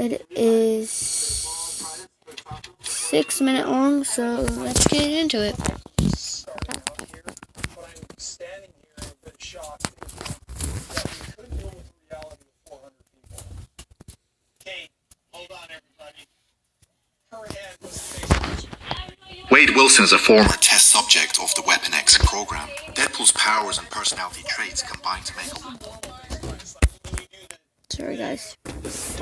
It is 6 minutes long, so let's get into it. Standing here and been shocked that we couldn't deal with the reality of 400 people. Kate, hold on, everybody. Her head was Wade Wilson is a former test subject of the Weapon X program. Deadpool's powers and personality traits combine to make a... Sorry guys,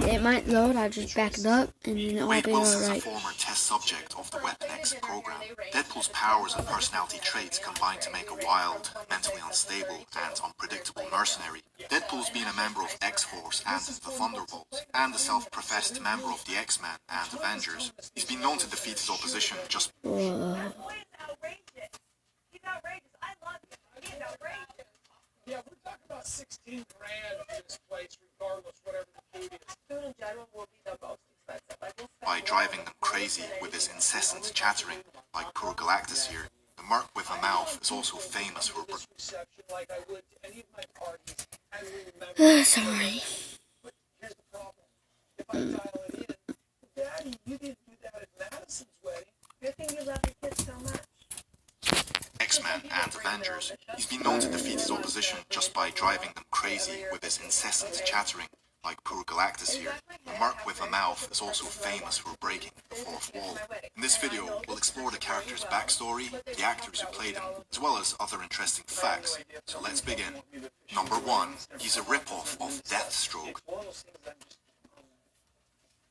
it might load. I just back it up and then it'll Wade be Wilson is a alright. former test subject of the Weapon X program. Deadpool's powers and personality traits combine to make a wild, mentally unstable, and unpredictable mercenary. Deadpool's been a member of X-Force and the Thunderbolts, and a self-professed member of the X-Men and Avengers. He's been known to defeat his opposition just... Yeah, we're talking about 16 grand in this place, regardless, whatever the food is. Food in general will be the most expensive. By driving them crazy with his incessant chattering, like poor Galactus here. The merc with a mouth is also famous for... Sorry. But here's the problem. If I dial it in, Daddy, you didn't do that at Madison's wedding. Good thing you love your kids so much. X-Men and Avengers. He's been known to defeat his opposition just by driving them crazy with his incessant chattering, like poor Galactus here. The merc with a mouth is also famous for breaking the fourth wall. In this video, we'll explore the character's backstory, the actors who played him, as well as other interesting facts. So let's begin. Number 1. He's a rip-off of Deathstroke.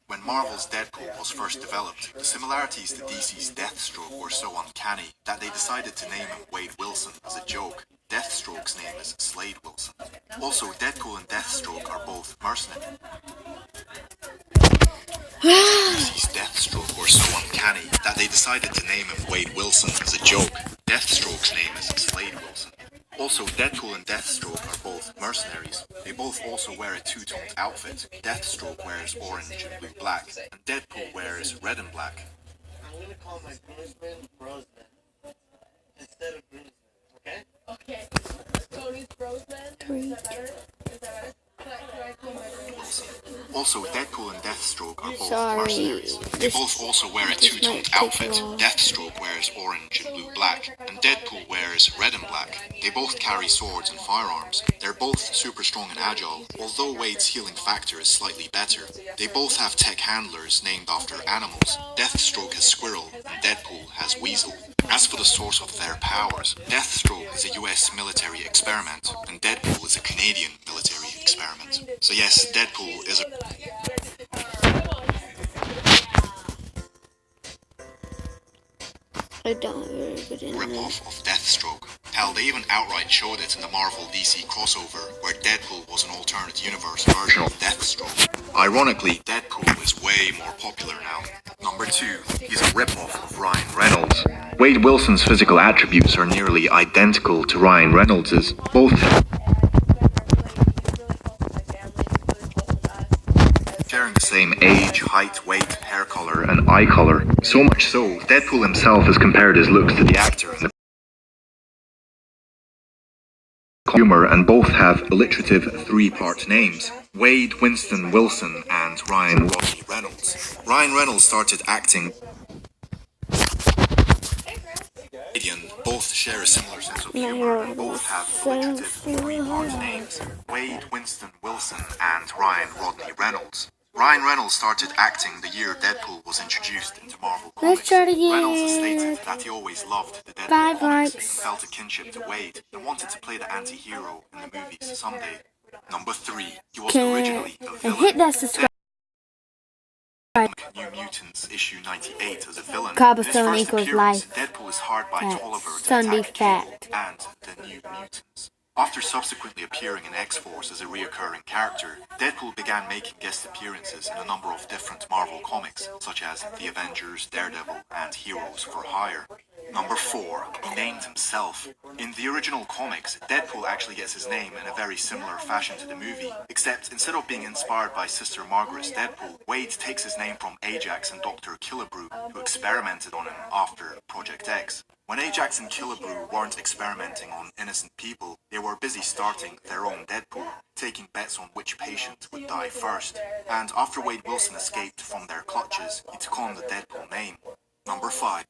When Marvel's Deadpool was first developed, the similarities to DC's Deathstroke were so uncanny that they decided to name him Wade Wilson as a joke. Deathstroke's name is Slade Wilson. Also, Deadpool and Deathstroke are both mercenaries. DC's Deathstroke were so uncanny that they decided to name him Wade Wilson as a joke. Deathstroke's name is Slade Wilson. Also, Deadpool and Deathstroke are both mercenaries. They both also wear a two-toned outfit. Deathstroke wears orange and blue black, and Deadpool wears red and black. I'm gonna call my groomsman Brosman instead of groomsman, okay? Okay. Tony's Brosman? Is that better? Is that better? Can I call my groomsman? Also, Deadpool and Deathstroke are both Sorry. mercenaries. They both also wear a two-toned outfit. Deathstroke wears orange and blue black, and Deadpool wears red and black. They both carry swords and firearms. They're both super strong and agile, although Wade's healing factor is slightly better. They both have tech handlers named after animals. Deathstroke has squirrel, and Deadpool has weasel. As for the source of their powers, Deathstroke is a US military experiment, and Deadpool is a Canadian military experiment. So yes, Deadpool is a... I don't have very good internet. rip-off of Deathstroke. Hell, they even outright showed it in the Marvel DC crossover, where Deadpool was an alternate universe version of Deathstroke. Ironically, Deadpool is way more popular now. Number 2. He's a rip-off of Ryan Reynolds. Wade Wilson's physical attributes are nearly identical to Ryan Reynolds's. Both sharing the same age, height, weight, hair color, and eye color. So much so, Deadpool himself has compared his looks to the actor and the humor, and both have alliterative three-part names: Wade Winston Wilson and Ryan Rodney Reynolds. Ryan Reynolds started acting. Both share a similar sense of humor and both have alliterative three-part names: Wade Winston Wilson and Ryan Rodney Reynolds. Ryan Reynolds started acting the year Deadpool was introduced into Marvel Comics. Let's try it again. Reynolds has stated that he always loved the Deadpool 5 comics, likes. felt a kinship to Wade, and wanted to play the anti-hero in the movies someday. Number 3. He was originally a And villain. hit that subscribe. New Mutants issue 98 as a villain. Cobblestone In his first equals appearance, life. Deadpool is hired by That's Tolliver to Sunday attack Cable fact. and the New Mutants. After subsequently appearing in X-Force as a reoccurring character, Deadpool began making guest appearances in a number of different Marvel comics, such as The Avengers, Daredevil, and Heroes for Hire. Number 4. He named himself. In the original comics, Deadpool actually gets his name in a very similar fashion to the movie, except instead of being inspired by Sister Margaret's Deadpool, Wade takes his name from Ajax and Dr. Killebrew, who experimented on him after Project X. When Ajax and Killebrew weren't experimenting on innocent people, they were busy starting their own Deadpool, taking bets on which patient would die first. And after Wade Wilson escaped from their clutches, he took on the Deadpool name. Number 5.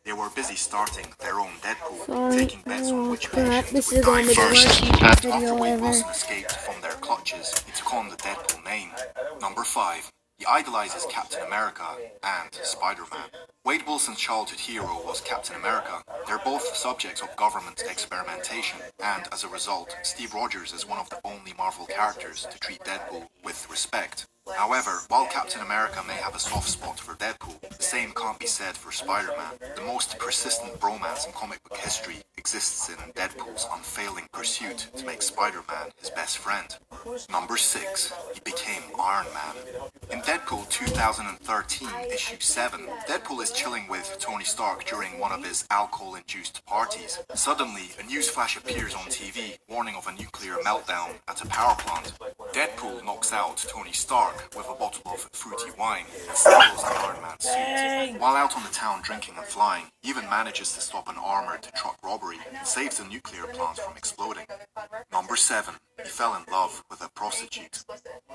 They were busy starting their own Deadpool, taking bets on which patient would die first. And after Wade Wilson escaped from their clutches, he took on the Deadpool name. Number 5. He idolizes Captain America and Spider-Man. Wade Wilson's childhood hero was Captain America. They're both subjects of government experimentation, and as a result, Steve Rogers is one of the only Marvel characters to treat Deadpool with respect. However, while Captain America may have a soft spot for Deadpool, the same can't be said for Spider-Man. The most persistent bromance in comic book history exists in Deadpool's unfailing pursuit to make Spider-Man his best friend. Number 6. He became Iron Man. In Deadpool 2013, issue 7, Deadpool is chilling with Tony Stark during one of his alcohol-induced parties. Suddenly, a news flash appears on TV, warning of a nuclear meltdown at a power plant. Deadpool knocks out Tony Stark with a bottle of fruity wine and steals the Iron Man suit. While out on the town drinking and flying, he even manages to stop an armored truck robbery and saves the nuclear plant from exploding. Number 7. He fell in love with a prostitute.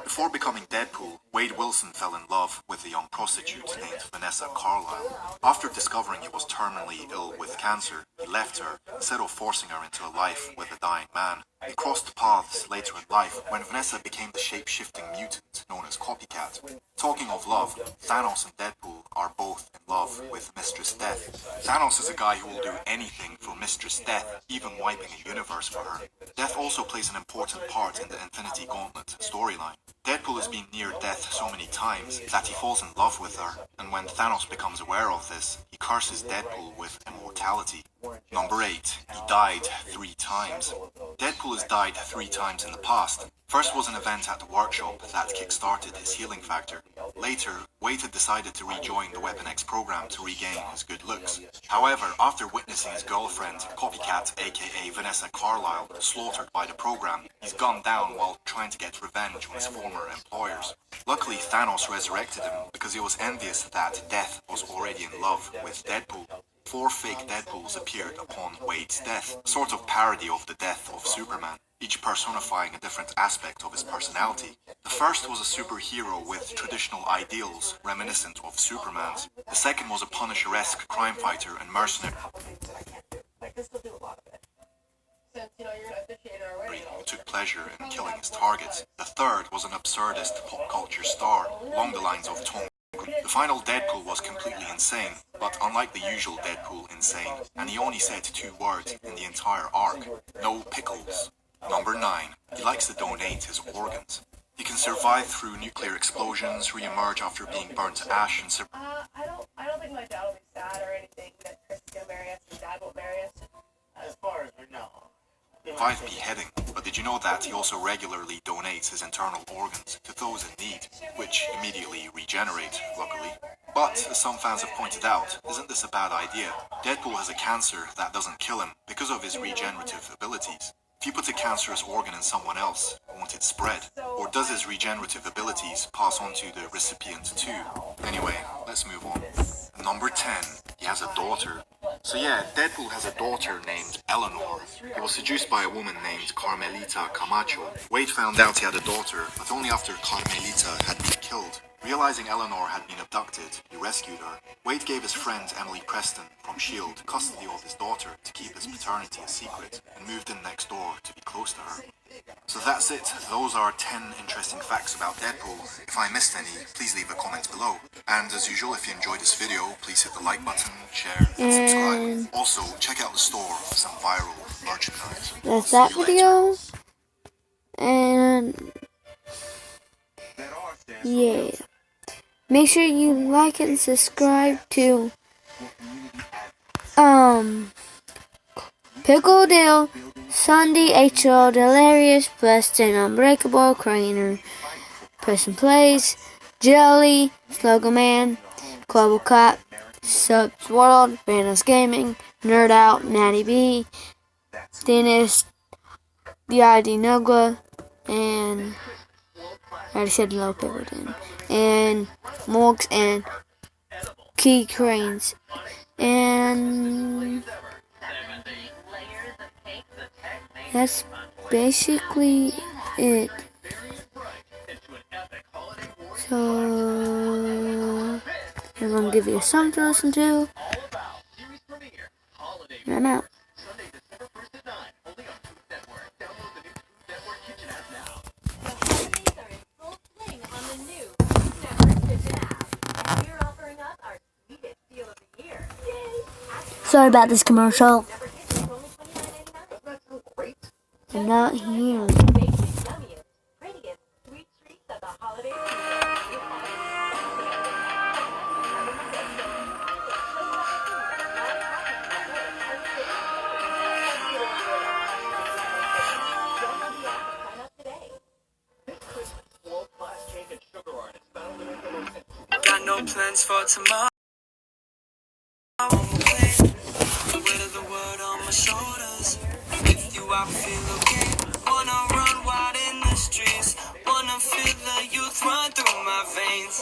Before becoming Deadpool, Wade Wilson fell in love with a young prostitute named Vanessa Carlyle. After discovering he was terminally ill with cancer, he left her instead of forcing her into a life with a dying man. They crossed paths later in life when Vanessa became the shape-shifting mutant known as Copycat. Talking of love, Thanos and Deadpool are both in love with Mistress Death. Thanos is a guy who will do anything for Mistress Death, even wiping a universe for her. Death also plays an important part in the Infinity Gauntlet storyline. Deadpool has been near death so many times that he falls in love with her, and when Thanos becomes aware of this, he curses Deadpool with immortality. Number 8. He died 3 times. Deadpool has died 3 times in the past. First was an event at the workshop that kick-started his healing factor. Later, Wade had decided to rejoin the Weapon X program to regain his good looks. However, after witnessing his girlfriend, Copycat aka Vanessa Carlyle, slaughtered by the program, he's gunned down while trying to get revenge on his former employers. Luckily, Thanos resurrected him because he was envious that Death was already in love with Deadpool. 4 fake Deadpools appeared upon Wade's death, a sort of parody of the death of Superman, each personifying a different aspect of his personality. The first was a superhero with traditional ideals reminiscent of Superman's. The second was a Punisher-esque crime fighter and mercenary who took pleasure in killing his targets. The third was an absurdist pop culture star, along the lines of Tom. The final Deadpool was completely insane, but unlike the usual Deadpool insane, and he only said 2 words in the entire arc: no pickles. Number 9. He likes to donate his organs. He can survive through nuclear explosions, re-emerge after being burnt to ash, and I don't think my dad will be sad or anything that Chris is gonna marry us and Dad won't marry us. As far as we know. survive beheading. But did you know that he also regularly donates his internal organs to those in need, which immediately regenerate, luckily? But, as some fans have pointed out, isn't this a bad idea? Deadpool has a cancer that doesn't kill him because of his regenerative abilities. If you put a cancerous organ in someone else, won't it spread? Or does his regenerative abilities pass on to the recipient too? Anyway, let's move on. Number 10. He has a daughter. So yeah, Deadpool has a daughter named Eleanor. He was seduced by a woman named Carmelita Camacho. Wade found out he had a daughter, but only after Carmelita had been killed. Realizing Eleanor had been abducted, he rescued her. Wade gave his friend Emily Preston from S.H.I.E.L.D. custody of his daughter to keep his paternity a secret, and moved in next door to be close to her. So that's it. Those are 10 interesting facts about Deadpool. If I missed any, please leave a comment below. And as usual, if you enjoyed this video, please hit the like button, share, and subscribe. Also, check out the store for some viral merchandise. That's that video. And yeah. Make sure you like and subscribe to Pickle Dale, Sunday, H.O., Delirious, Preston, Unbreakable, Craner, Person Plays, Jelly, Slogan Man, Global Cop, Subs World, Vanos Gaming, Nerd Out, Natty B, Dennis, the ID Nugla, and I already said Low Pickleton, and Morgs and Key Cranes, and that's basically it. So I'm gonna give you a song to listen to, and I'm out. Sorry about this commercial. I'm not here. Got no plans for tomorrow. The weight of the world on my shoulders. With you I feel okay. Wanna run wild in the streets. Wanna feel the youth run through my veins.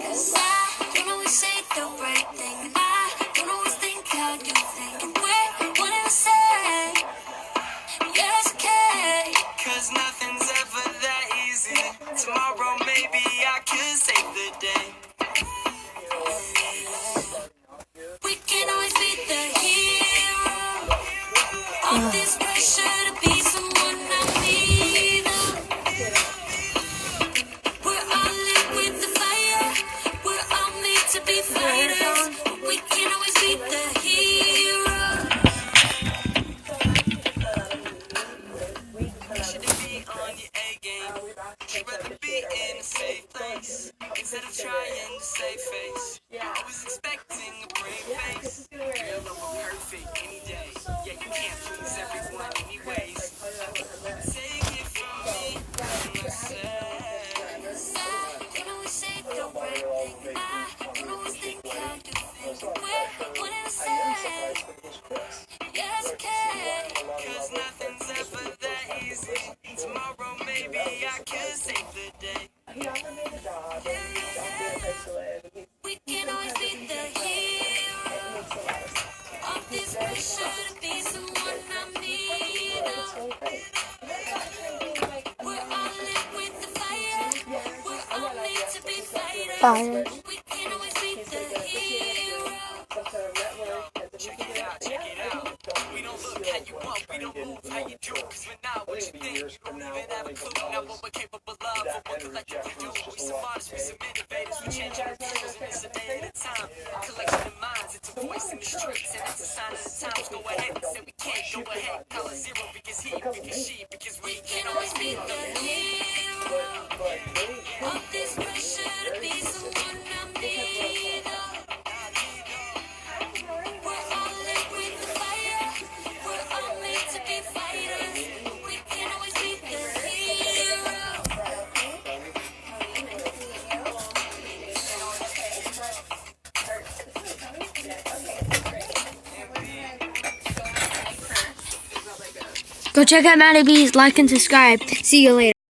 Cause I don't always say the right thing, and I don't always think how you think. And what I say, yeah, it's okay. Cause nothing's ever that easy. Tomorrow maybe I could save the day. We can always be the hero. All this pressure to be someone I'm neither. We're all lit with the fire. We're all made to be fighters. We can always be the hero. Shouldn't be on your A game. You'd rather be in a safe place instead of trying to save face. I was expecting a brave face. Girl, I'm perfect any day. Yeah, you can't please everyone anyways. Take it from me, I don't always say the right thing. I don't always think how you think. What I say, yeah, it's okay. Cause nothing's ever that easy. Tomorrow maybe I could save the day. We can always be the hero. All this pressure to be someone I'm neither. We're all lit with the fire. We're all made to be fighters. We can always be the hero. Check it out, check it out. We don't look how you want, we don't move how you do. Cause we're not what you think, you don't even have a clue. Not what we're capable of, or what collectively do. We some artists, we some innovators, we change our views, and it's a day at a time. A collection of minds, it's a voice in the streets, and it's a sign of the times. Go ahead and say we can't, go ahead, call it zero, because he, because she, because we can always be the hero. All this pressure to be someone I'm neither. We're all lit with the fire. We're all made to be fighters. We can always be the hero. Go check out Matty B's, like and subscribe. See you later.